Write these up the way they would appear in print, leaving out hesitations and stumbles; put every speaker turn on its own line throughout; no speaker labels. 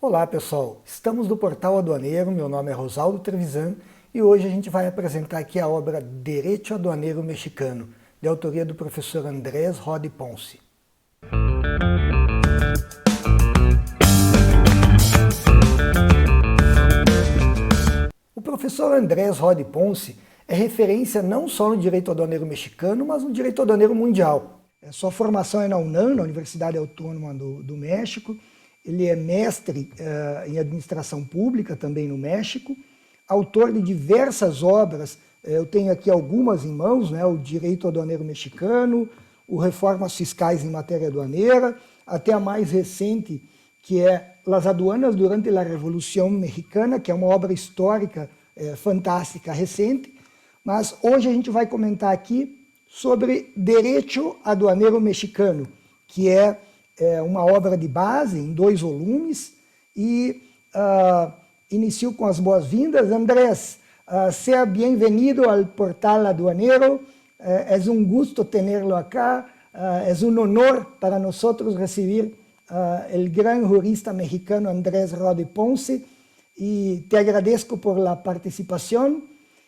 Olá pessoal, estamos no Portal Aduaneiro, meu nome é Rosaldo Trevisan e hoje a gente vai apresentar aqui a obra Derecho Aduaneiro Mexicano, de autoria do professor Andrés Rodi Ponce. O professor Andrés Rodi Ponce é referência não só no direito aduaneiro mexicano, mas no direito aduaneiro mundial. Sua formação é na UNAM, na Universidade Autônoma do México. Ele é mestre em administração pública também no México, autor de diversas obras. Eu tenho aqui algumas em mãos, né? O Direito Aduaneiro Mexicano, o Reformas Fiscais em Matéria Aduaneira, até a mais recente, que é Las Aduanas durante a Revolução Mexicana, que é uma obra histórica fantástica, recente. Mas hoje a gente vai comentar aqui sobre Derecho Aduaneiro Mexicano, que é uma obra de base em 2 volumes, e inicio com as boas-vindas. Andrés, sea bienvenido al Portal Aduanero, es un gusto tenerlo acá, es un honor para nosotros recibir el gran jurista mexicano Andrés Rodi Ponce, y te agradezco por la participación.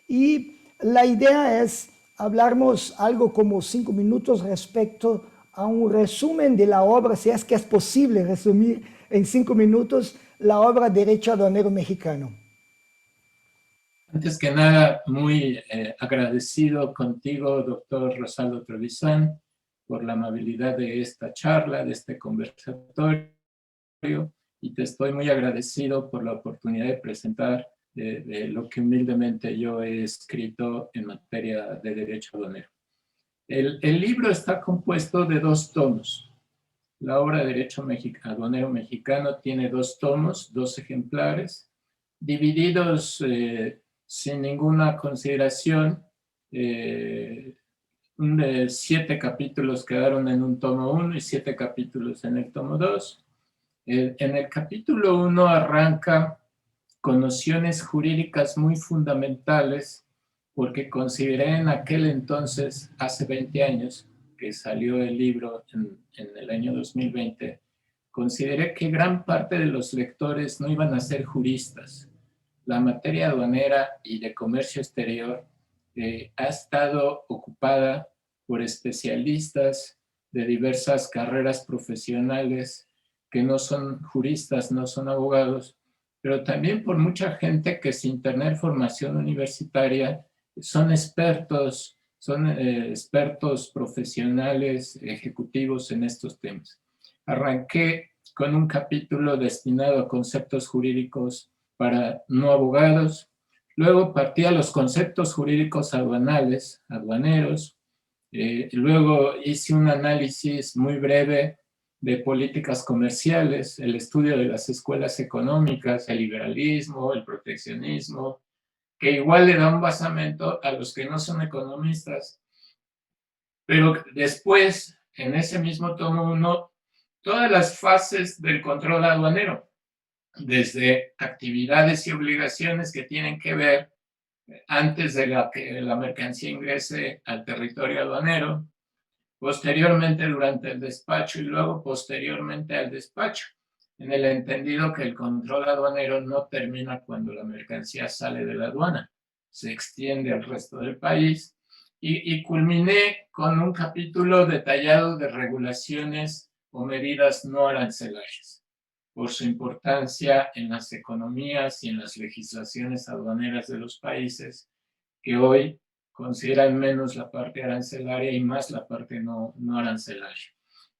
Y la idea es hablarnos algo como 5 minutos respecto a un resumen de la obra, si es que es posible resumir en 5 minutos la obra Derecho Aduanero Mexicano.
Antes que nada, muy agradecido contigo, doctor Rosaldo Trevisan, por la amabilidad de esta charla, de este conversatorio, y te estoy muy agradecido por la oportunidad de presentar de lo que humildemente yo he escrito en materia de derecho aduanero. El libro está compuesto de 2 tomos. La obra de Derecho Aduanero Mexicano tiene 2 tomos, 2 ejemplares, divididos sin ninguna consideración. 7 capítulos quedaron en un tomo 1 y 7 capítulos en el tomo 2. En el capítulo 1 arranca con nociones jurídicas muy fundamentales, porque consideré en aquel entonces, hace 20 años, que salió el libro en el año 2020, consideré que gran parte de los lectores no iban a ser juristas. La materia aduanera y de comercio exterior ha estado ocupada por especialistas de diversas carreras profesionales que no son juristas, no son abogados, pero también por mucha gente que sin tener formación universitaria son expertos profesionales, ejecutivos en estos temas. Arranqué con un capítulo destinado a conceptos jurídicos para no abogados, luego partí a los conceptos jurídicos aduaneros, luego hice un análisis muy breve de políticas comerciales, el estudio de las escuelas económicas, el liberalismo, el proteccionismo, que igual le da un basamento a los que no son economistas. Pero después, en ese mismo tomo 1, todas las fases del control aduanero, desde actividades y obligaciones que tienen que ver antes de que la mercancía ingrese al territorio aduanero, posteriormente durante el despacho y luego posteriormente al despacho, en el entendido que el control aduanero no termina cuando la mercancía sale de la aduana, se extiende al resto del país, y culminé con un capítulo detallado de regulaciones o medidas no arancelarias, por su importancia en las economías y en las legislaciones aduaneras de los países que hoy consideran menos la parte arancelaria y más la parte no arancelaria.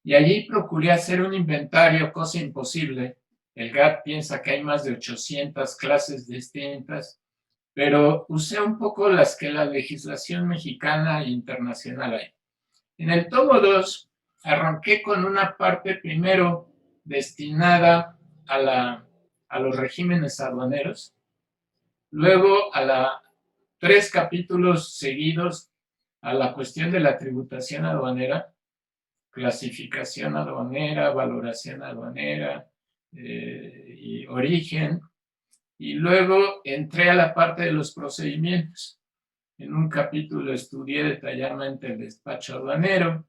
Y allí procuré hacer un inventario, cosa imposible. El GATT piensa que hay más de 800 clases distintas, pero usé un poco las que la legislación mexicana e internacional hay. En el tomo 2 arranqué con una parte primero destinada a los regímenes aduaneros, luego 3 capítulos seguidos a la cuestión de la tributación aduanera, clasificación aduanera, valoración aduanera y origen, y luego entré a la parte de los procedimientos. En un capítulo estudié detalladamente el despacho aduanero,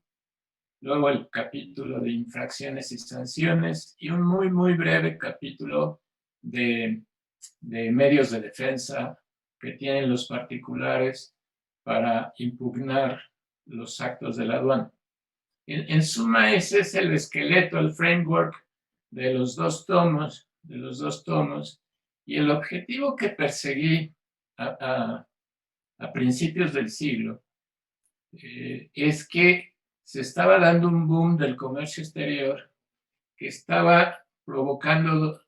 luego el capítulo de infracciones y sanciones y un muy, muy breve capítulo de medios de defensa que tienen los particulares para impugnar los actos de la aduana. En suma, ese es el esqueleto, el framework de los dos tomos, y el objetivo que perseguí a principios del siglo es que se estaba dando un boom del comercio exterior que estaba provocando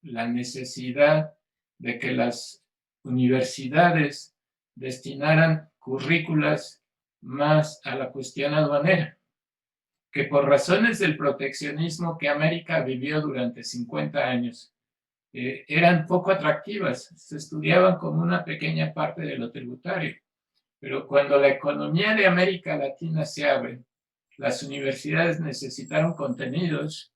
la necesidad de que las universidades destinaran currículas más a la cuestión aduanera, que por razones del proteccionismo que América vivió durante 50 años, eran poco atractivas, se estudiaban como una pequeña parte de lo tributario. Pero cuando la economía de América Latina se abre, las universidades necesitaron contenidos,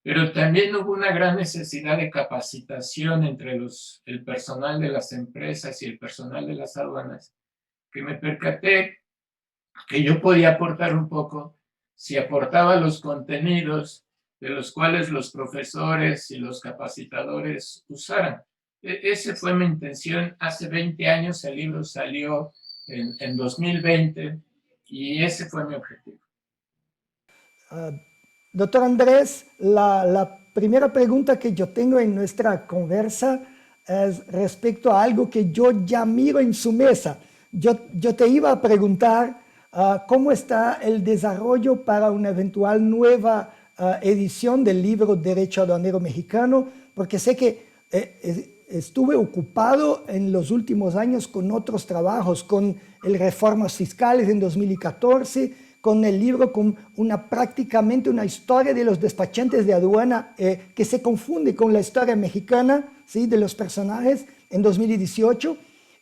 pero también hubo una gran necesidad de capacitación entre el personal de las empresas y el personal de las aduanas, que me percaté que yo podía aportar un poco si aportaba los contenidos de los cuales los profesores y los capacitadores usaran. Esa fue mi intención. Hace 20 años el libro salió en 2020 y ese fue mi objetivo.
Doctor Andrés, la primera pregunta que yo tengo en nuestra conversa es respecto a algo que yo ya miro en su mesa. Yo te iba a preguntar cómo está el desarrollo para una eventual nueva edición del libro Derecho Aduanero Mexicano, porque sé que estuve ocupado en los últimos años con otros trabajos, con el Reformas Fiscales en 2014, con el libro con prácticamente una historia de los despachantes de aduana que se confunde con la historia mexicana, ¿sí?, de los personajes en 2018.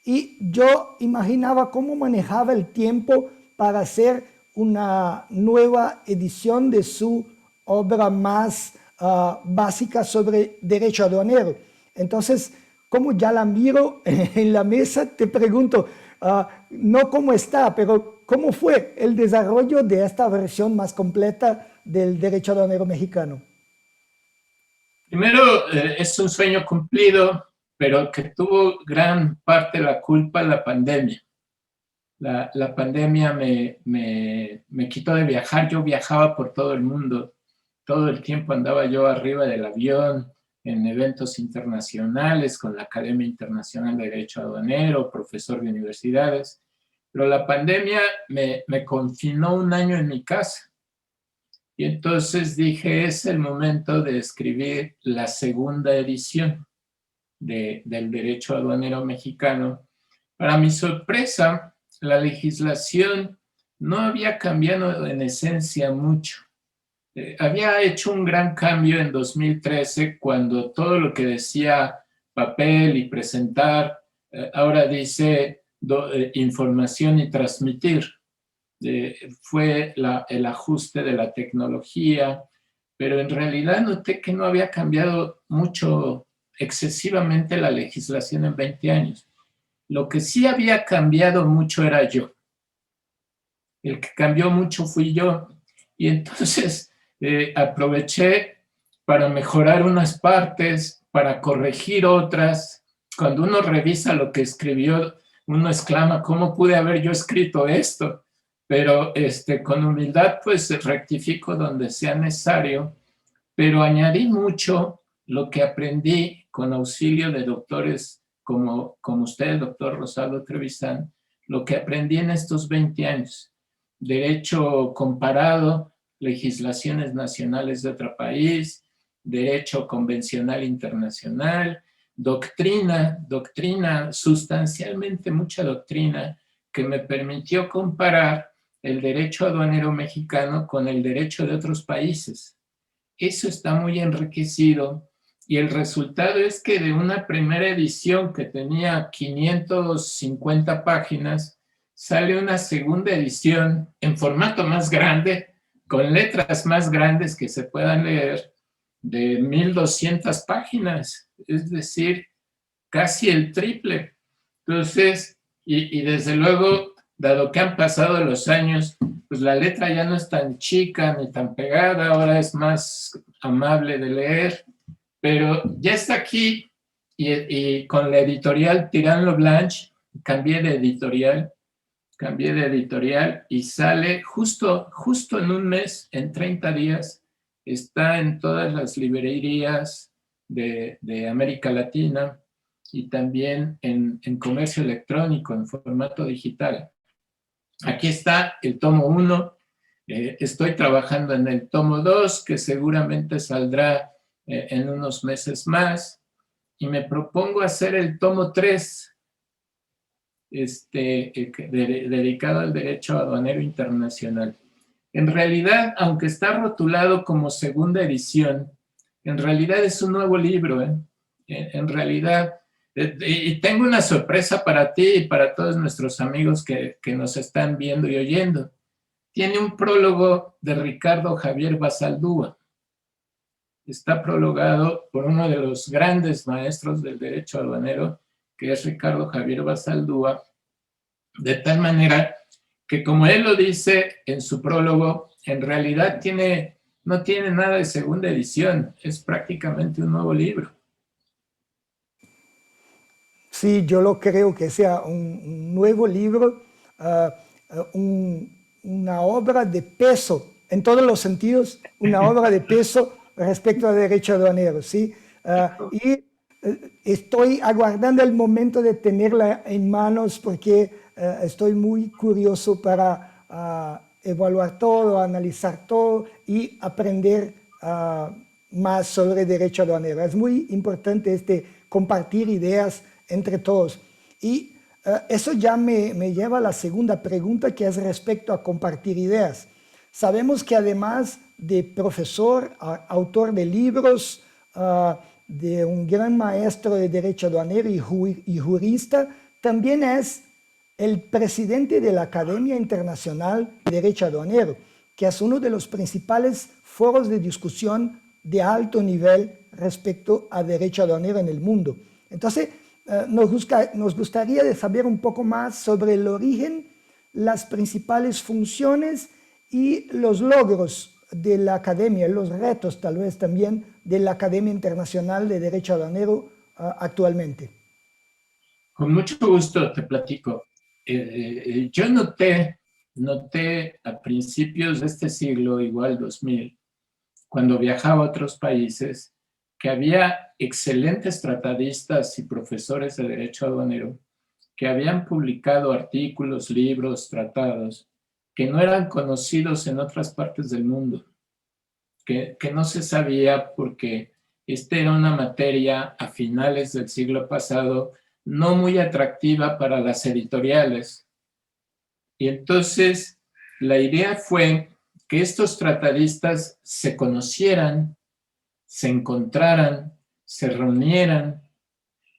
Y yo imaginaba cómo manejaba el tiempo para hacer una nueva edición de su obra más básica sobre derecho aduanero. Entonces, como ya la miro en la mesa, te pregunto, no cómo está, pero cómo fue el desarrollo de esta versión más completa del derecho aduanero mexicano.
Primero, es un sueño cumplido, pero que tuvo gran parte de la culpa la pandemia. La pandemia me quitó de viajar. Yo viajaba por todo el mundo. Todo el tiempo andaba yo arriba del avión, en eventos internacionales, con la Academia Internacional de Derecho Aduanero, profesor de universidades. Pero la pandemia me confinó un año en mi casa. Y entonces dije, es el momento de escribir la segunda edición del Derecho Aduanero Mexicano. Para mi sorpresa, la legislación no había cambiado en esencia mucho. Había hecho un gran cambio en 2013 cuando todo lo que decía papel y presentar, ahora dice información y transmitir. Fue el ajuste de la tecnología, pero en realidad noté que no había cambiado mucho, excesivamente la legislación en 20 años. Lo que sí había cambiado mucho era yo. El que cambió mucho fui yo. Y entonces aproveché para mejorar unas partes, para corregir otras. Cuando uno revisa lo que escribió, uno exclama, ¿cómo pude haber yo escrito esto? Pero con humildad pues rectifico donde sea necesario, pero añadí mucho lo que aprendí con auxilio de doctores como usted, el doctor Rosaldo Trevisan, lo que aprendí en estos 20 años. Derecho comparado, legislaciones nacionales de otro país, derecho convencional internacional, doctrina, sustancialmente mucha doctrina que me permitió comparar el derecho aduanero mexicano con el derecho de otros países. Eso está muy enriquecido y el resultado es que de una primera edición que tenía 550 páginas, sale una segunda edición en formato más grande, con letras más grandes que se puedan leer, de 1,200 páginas, es decir, casi el triple. Entonces, y desde luego dado que han pasado los años, pues la letra ya no es tan chica ni tan pegada, ahora es más amable de leer, pero ya está aquí y con la editorial Tirán lo Blanche, cambié de editorial y sale justo en un mes, en 30 días, está en todas las librerías de América Latina y también en comercio electrónico, en formato digital. Aquí está el tomo 1, estoy trabajando en el tomo 2, que seguramente saldrá en unos meses más, y me propongo hacer el tomo 3, dedicado al derecho aduanero internacional. En realidad, aunque está rotulado como segunda edición, en realidad es un nuevo libro, en realidad, y tengo una sorpresa para ti y para todos nuestros amigos que nos están viendo y oyendo. Tiene un prólogo de Ricardo Javier Basaldúa. Está prologado por uno de los grandes maestros del derecho aduanero, que es Ricardo Javier Basaldúa, de tal manera que, como él lo dice en su prólogo, en realidad no tiene nada de segunda edición, es prácticamente un nuevo libro.
Sí, yo lo creo que sea un nuevo libro, una obra de peso, en todos los sentidos, una obra de peso respecto al derecho aduanero, ¿sí? Y estoy aguardando el momento de tenerla en manos porque estoy muy curioso para evaluar todo, analizar todo y aprender más sobre derecho aduanero. Es muy importante compartir ideas entre todos. Y eso ya me lleva a la segunda pregunta, que es respecto a compartir ideas. Sabemos que además de profesor, autor de libros, de un gran maestro de derecho aduanero y jurista, también es el presidente de la Academia Internacional de Derecho Aduanero, que es uno de los principales foros de discusión de alto nivel respecto a derecho aduanero en el mundo. Entonces, nos gustaría de saber un poco más sobre el origen, las principales funciones y los logros de la Academia, los retos tal vez también de la Academia Internacional de Derecho Aduanero actualmente.
Con mucho gusto te platico. Yo noté a principios de este siglo, igual 2000, cuando viajaba a otros países, que había excelentes tratadistas y profesores de derecho aduanero que habían publicado artículos, libros, tratados, que no eran conocidos en otras partes del mundo, que no se sabía porque era una materia a finales del siglo pasado no muy atractiva para las editoriales. Y entonces la idea fue que estos tratadistas se conocieran, se encontraran, se reunieran,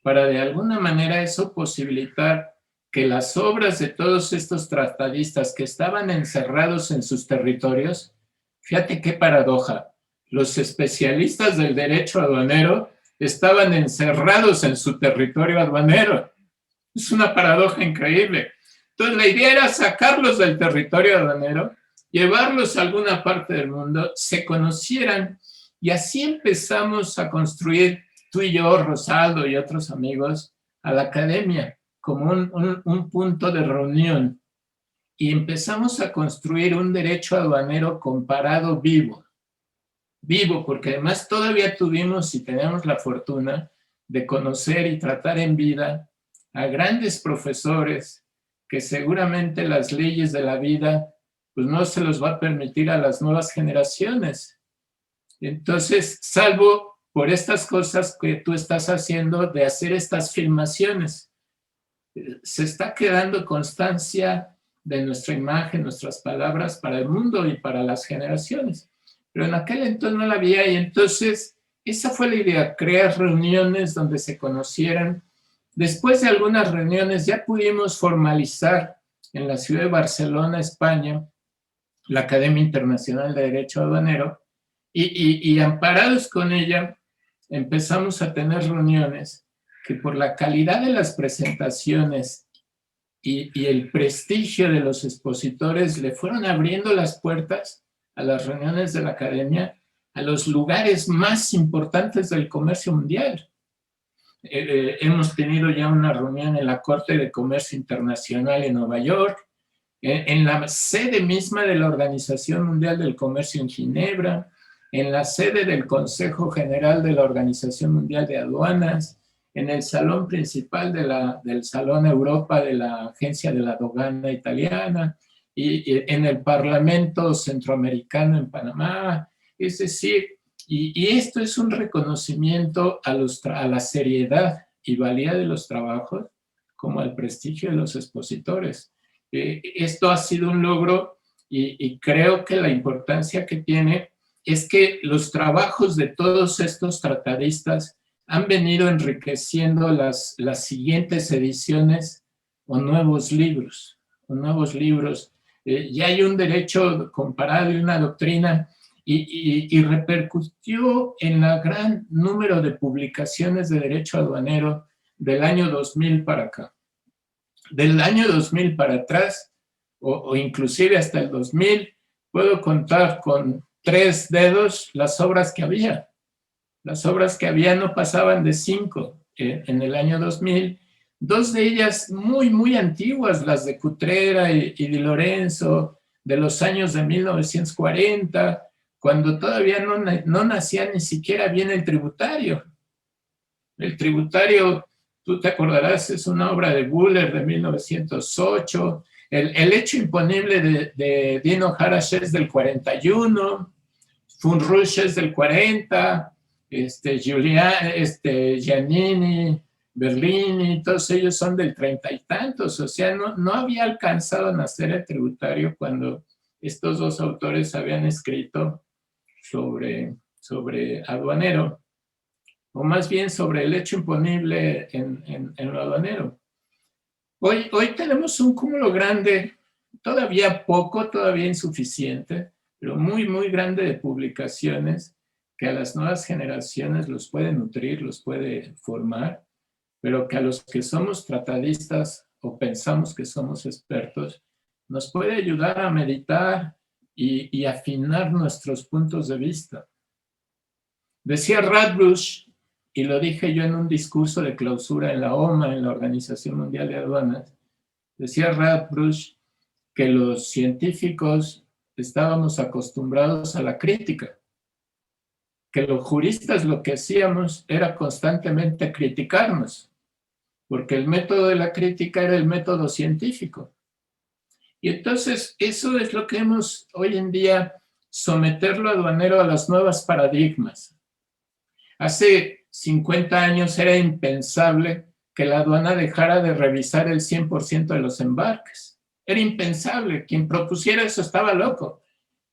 para de alguna manera eso posibilitar que las obras de todos estos tratadistas que estaban encerrados en sus territorios, fíjate qué paradoja, los especialistas del derecho aduanero estaban encerrados en su territorio aduanero. Es una paradoja increíble. Entonces la idea era sacarlos del territorio aduanero, llevarlos a alguna parte del mundo, se conocieran, y así empezamos a construir, tú y yo, Rosaldo y otros amigos, a la academia como un punto de reunión, y empezamos a construir un derecho aduanero comparado vivo, porque además todavía tuvimos y tenemos la fortuna de conocer y tratar en vida a grandes profesores que seguramente las leyes de la vida pues no se los va a permitir a las nuevas generaciones. Entonces, salvo por estas cosas que tú estás haciendo de hacer estas filmaciones, se está quedando constancia de nuestra imagen, nuestras palabras para el mundo y para las generaciones. Pero en aquel entonces no la había, y entonces esa fue la idea, crear reuniones donde se conocieran. Después de algunas reuniones ya pudimos formalizar en la ciudad de Barcelona, España, la Academia Internacional de Derecho Aduanero, y amparados con ella empezamos a tener reuniones que por la calidad de las presentaciones y el prestigio de los expositores le fueron abriendo las puertas a las reuniones de la academia, a los lugares más importantes del comercio mundial. Hemos tenido ya una reunión en la Corte de Comercio Internacional en Nueva York, en la sede misma de la Organización Mundial del Comercio en Ginebra, en la sede del Consejo General de la Organización Mundial de Aduanas, en el salón principal del Salón Europa de la Agencia de la Aduana Italiana, y en el Parlamento Centroamericano en Panamá. Es decir, y esto es un reconocimiento a la seriedad y valía de los trabajos, como al prestigio de los expositores. Esto ha sido un logro y creo que la importancia que tiene es que los trabajos de todos estos tratadistas han venido enriqueciendo las siguientes ediciones o nuevos libros. Ya hay un derecho comparado y una doctrina y repercutió en el gran número de publicaciones de derecho aduanero del año 2000 para acá. Del año 2000 para atrás, o inclusive hasta el 2000, puedo contar con 3 dedos las obras que había. Las obras que había no pasaban de 5 en el año 2000. 2 de ellas muy, muy antiguas, las de Cutrera y Di Lorenzo, de los años de 1940, cuando todavía no nacía ni siquiera bien el tributario. El tributario, tú te acordarás, es una obra de Buller de 1908. El hecho imponible de Dino Harash es del 41, Funrush es del 40, Giannini, Berlini, todos ellos son del 30 y tantos. O sea, no había alcanzado a nacer el tributario cuando estos 2 autores habían escrito sobre aduanero, o más bien sobre el hecho imponible en lo aduanero. Hoy tenemos un cúmulo grande, todavía poco, todavía insuficiente, pero muy, muy grande de publicaciones que a las nuevas generaciones los puede nutrir, los puede formar, pero que a los que somos tratadistas o pensamos que somos expertos, nos puede ayudar a meditar y afinar nuestros puntos de vista. Decía Radbruch, y lo dije yo en un discurso de clausura en la OMA, en la Organización Mundial de Aduanas, decía Radbruch que los científicos estábamos acostumbrados a la crítica, que los juristas lo que hacíamos era constantemente criticarnos, porque el método de la crítica era el método científico. Y entonces eso es lo que hemos hoy en día, someterlo aduanero a las nuevas paradigmas. Hace 50 años era impensable que la aduana dejara de revisar el 100% de los embarques. Era impensable. Quien propusiera eso estaba loco.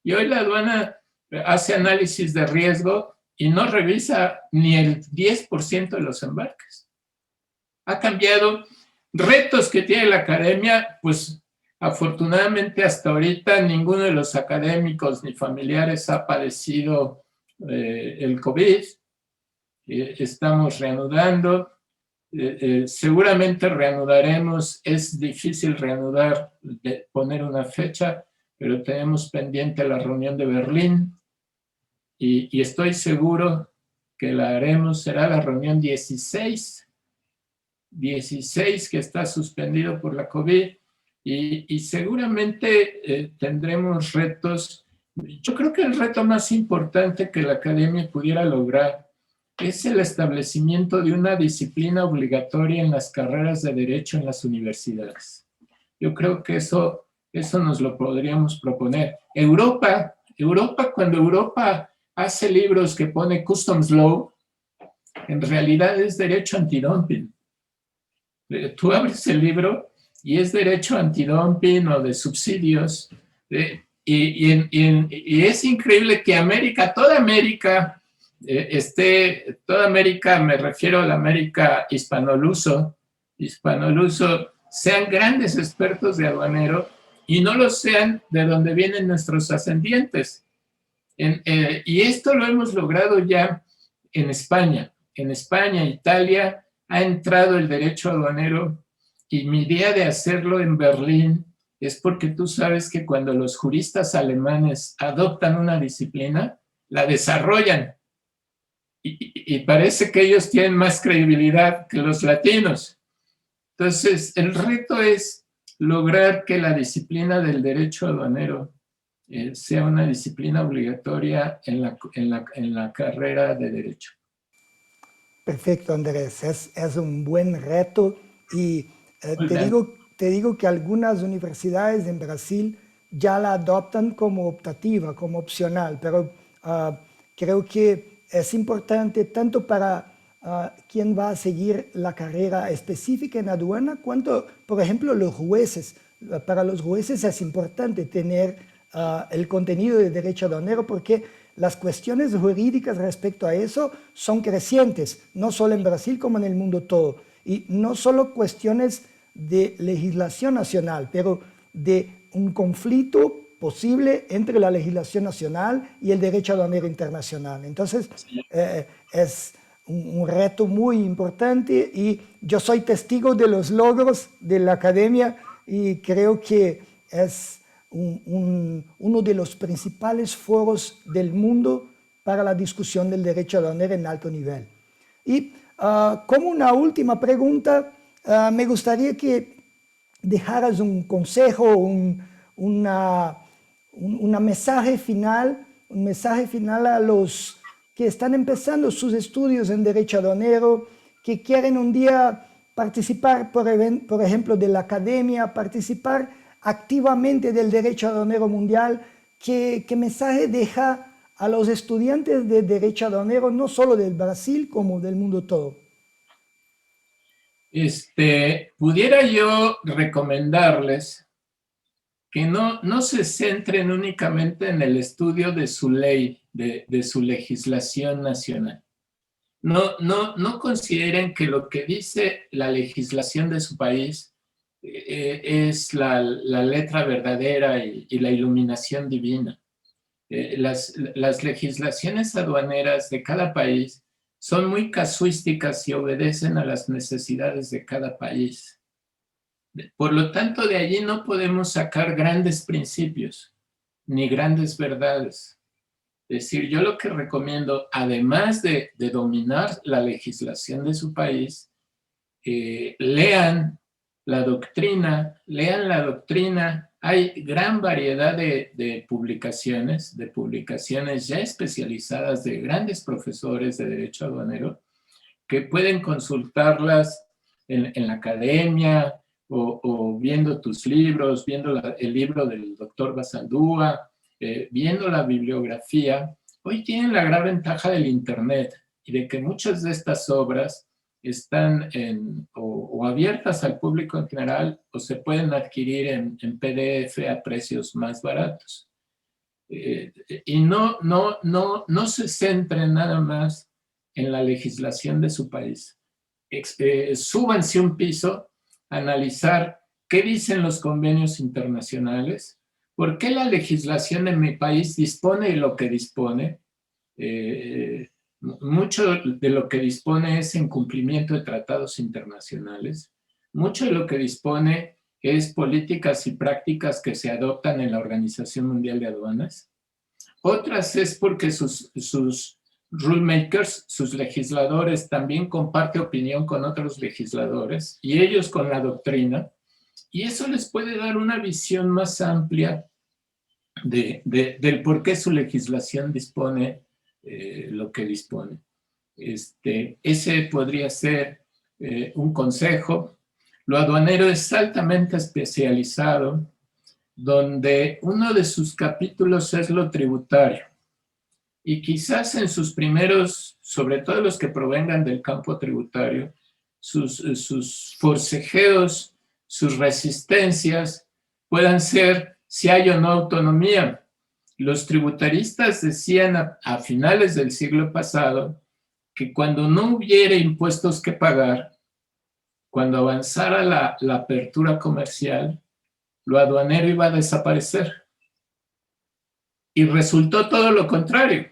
Y hoy la aduana hace análisis de riesgo y no revisa ni el 10% de los embarques. Ha cambiado. Retos que tiene la academia, pues afortunadamente hasta ahorita ninguno de los académicos ni familiares ha padecido el COVID. Estamos reanudando. Seguramente reanudaremos. Es difícil reanudar, poner una fecha, pero tenemos pendiente la reunión de Berlín y estoy seguro que la haremos. Será la reunión 16 que está suspendido por la COVID y seguramente tendremos retos. Yo creo que el reto más importante que la academia pudiera lograr es el establecimiento de una disciplina obligatoria en las carreras de derecho en las universidades. Yo creo que eso nos lo podríamos proponer. Cuando Europa hace libros que pone Customs Law, en realidad es derecho antidumping. Tú abres el libro y es derecho antidumping o de subsidios. Y es increíble que toda América, me refiero a la América hispanoluso, sean grandes expertos de aduanero y no lo sean de donde vienen nuestros ascendientes. Y esto lo hemos logrado ya en España. En España, Italia, ha entrado el derecho aduanero Y mi idea de hacerlo en Berlín es porque tú sabes que cuando los juristas alemanes adoptan una disciplina, la desarrollan. Y parece que ellos tienen más credibilidad que los latinos. Entonces, el reto es lograr que la disciplina del derecho aduanero sea una disciplina obligatoria en la carrera de derecho.
Perfecto, Andrés. Es un buen reto y te digo que algunas universidades en Brasil ya la adoptan como optativa, como opcional, pero creo que es importante tanto para quien va a seguir la carrera específica en aduana, cuanto, por ejemplo, los jueces. Para los jueces es importante tener el contenido de derecho aduanero porque las cuestiones jurídicas respecto a eso son crecientes, no solo en Brasil como en el mundo todo. Y no solo cuestiones de legislación nacional, pero de un conflicto posible entre la legislación nacional y el derecho aduanero internacional. Entonces, es un reto muy importante y yo soy testigo de los logros de la academia y creo que es uno de los principales foros del mundo para la discusión del derecho aduanero en alto nivel. Y como una última pregunta, me gustaría que dejaras un consejo, un mensaje final a los que están empezando sus estudios en derecho aduanero, que quieren un día participar, por ejemplo, de la academia, participar activamente del derecho aduanero mundial. ¿Qué mensaje deja a los estudiantes de derecho aduanero, no solo del Brasil, como del mundo todo?
Pudiera yo recomendarles que no se centren únicamente en el estudio de su ley, de su legislación nacional. No consideren que lo que dice la legislación de su país es la letra verdadera y la iluminación divina. Las legislaciones aduaneras de cada país son muy casuísticas y obedecen a las necesidades de cada país. Por lo tanto, de allí no podemos sacar grandes principios ni grandes verdades. Es decir, yo lo que recomiendo, además de dominar la legislación de su país, lean la doctrina. Hay gran variedad de publicaciones ya especializadas de grandes profesores de derecho aduanero que pueden consultarlas en la academia o viendo tus libros, viendo el libro del doctor Basaldúa, viendo la bibliografía. Hoy tienen la gran ventaja del Internet y de que muchas de estas obras están o abiertas al público en general o se pueden adquirir en PDF a precios más baratos. Y no se centren nada más en la legislación de su país. Súbanse un piso a analizar qué dicen los convenios internacionales, por qué la legislación de mi país dispone de lo que dispone. Mucho de lo que dispone es en cumplimiento de tratados internacionales. Mucho de lo que dispone es políticas y prácticas que se adoptan en la Organización Mundial de Aduanas. Otras es porque sus rulemakers, sus legisladores, también comparten opinión con otros legisladores y ellos con la doctrina. Y eso les puede dar una visión más amplia del por qué su legislación dispone lo que dispone. Ese podría ser un consejo. Lo aduanero es altamente especializado, donde uno de sus capítulos es lo tributario. Y quizás en sus primeros, sobre todo los que provengan del campo tributario, sus forcejeos, sus resistencias puedan ser si hay o no autonomía. Los tributaristas decían a finales del siglo pasado que cuando no hubiera impuestos que pagar, cuando avanzara la apertura comercial, lo aduanero iba a desaparecer. Y resultó todo lo contrario.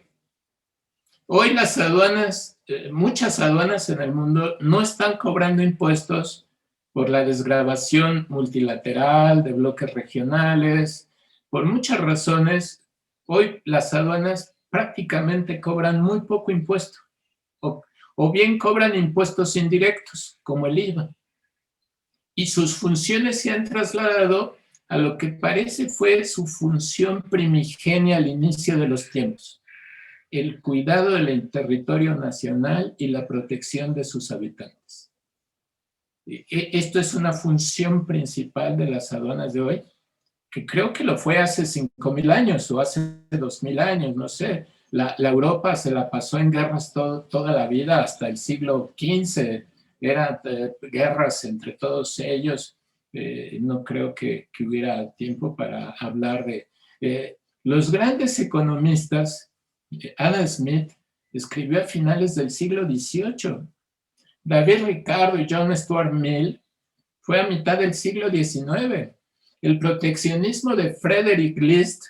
Hoy las aduanas, muchas aduanas en el mundo no están cobrando impuestos por la desgravación multilateral de bloques regionales, por muchas razones. Hoy las aduanas prácticamente cobran muy poco impuesto, o bien cobran impuestos indirectos, como el IVA. Y sus funciones se han trasladado a lo que parece fue su función primigenia al inicio de los tiempos: el cuidado del territorio nacional y la protección de sus habitantes. Esto es una función principal de las aduanas de hoy, que creo que lo fue hace 5.000 años o hace 2.000 años, no sé. La Europa se la pasó en guerras toda la vida, hasta el siglo XV. Eran guerras entre todos ellos. No creo que hubiera tiempo para hablar de... los grandes economistas. Adam Smith escribió a finales del siglo XVIII. David Ricardo y John Stuart Mill fue a mitad del siglo XIX. El proteccionismo de Frederick List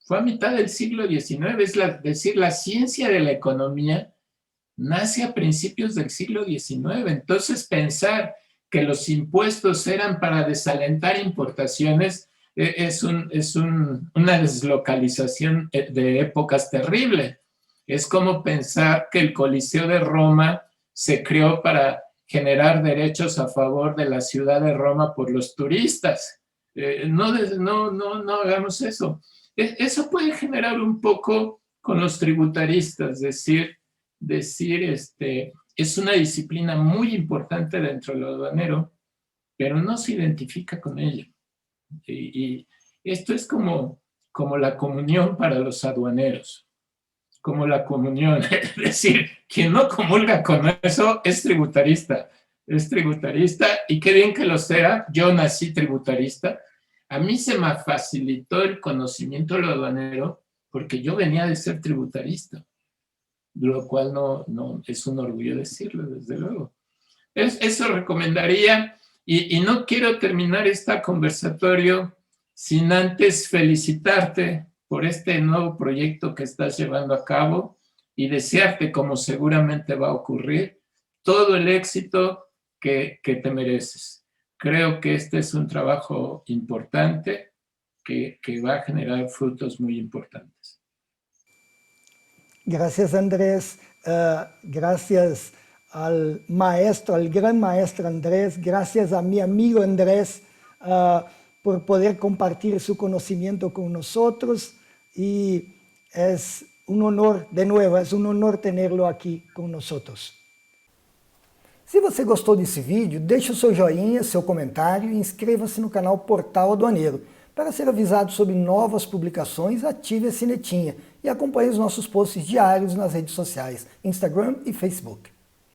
fue a mitad del siglo XIX. Es decir, la ciencia de la economía nace a principios del siglo XIX. Entonces, pensar que los impuestos eran para desalentar importaciones es una deslocalización de épocas terrible. Es como pensar que el Coliseo de Roma se creó para generar derechos a favor de la ciudad de Roma por los turistas. No hagamos eso. Eso puede generar un poco con los tributaristas, decir, es una disciplina muy importante dentro del aduanero, pero no se identifica con ella. Y esto es como la comunión para los aduaneros, como la comunión. Es decir, quien no comulga con eso es tributarista, y qué bien que lo sea. Yo nací tributarista. A mí se me facilitó el conocimiento de lo aduanero porque yo venía de ser tributarista, lo cual no es un orgullo decirlo, desde luego. Eso recomendaría, y no quiero terminar este conversatorio sin antes felicitarte por este nuevo proyecto que estás llevando a cabo y desearte, como seguramente va a ocurrir, todo el éxito que te mereces. Creo que este es un trabajo importante que va a generar frutos muy importantes.
Gracias, Andrés. Gracias al maestro, al gran maestro Andrés. Gracias a mi amigo Andrés por poder compartir su conocimiento con nosotros. Y es un honor, de nuevo, es un honor tenerlo aqui com nós. Se você gostou desse vídeo, deixe o seu joinha, seu comentário e inscreva-se no canal Portal Aduaneiro. Para ser avisado sobre novas publicações, ative a sinetinha e acompanhe os nossos posts diários nas redes sociais, Instagram e Facebook.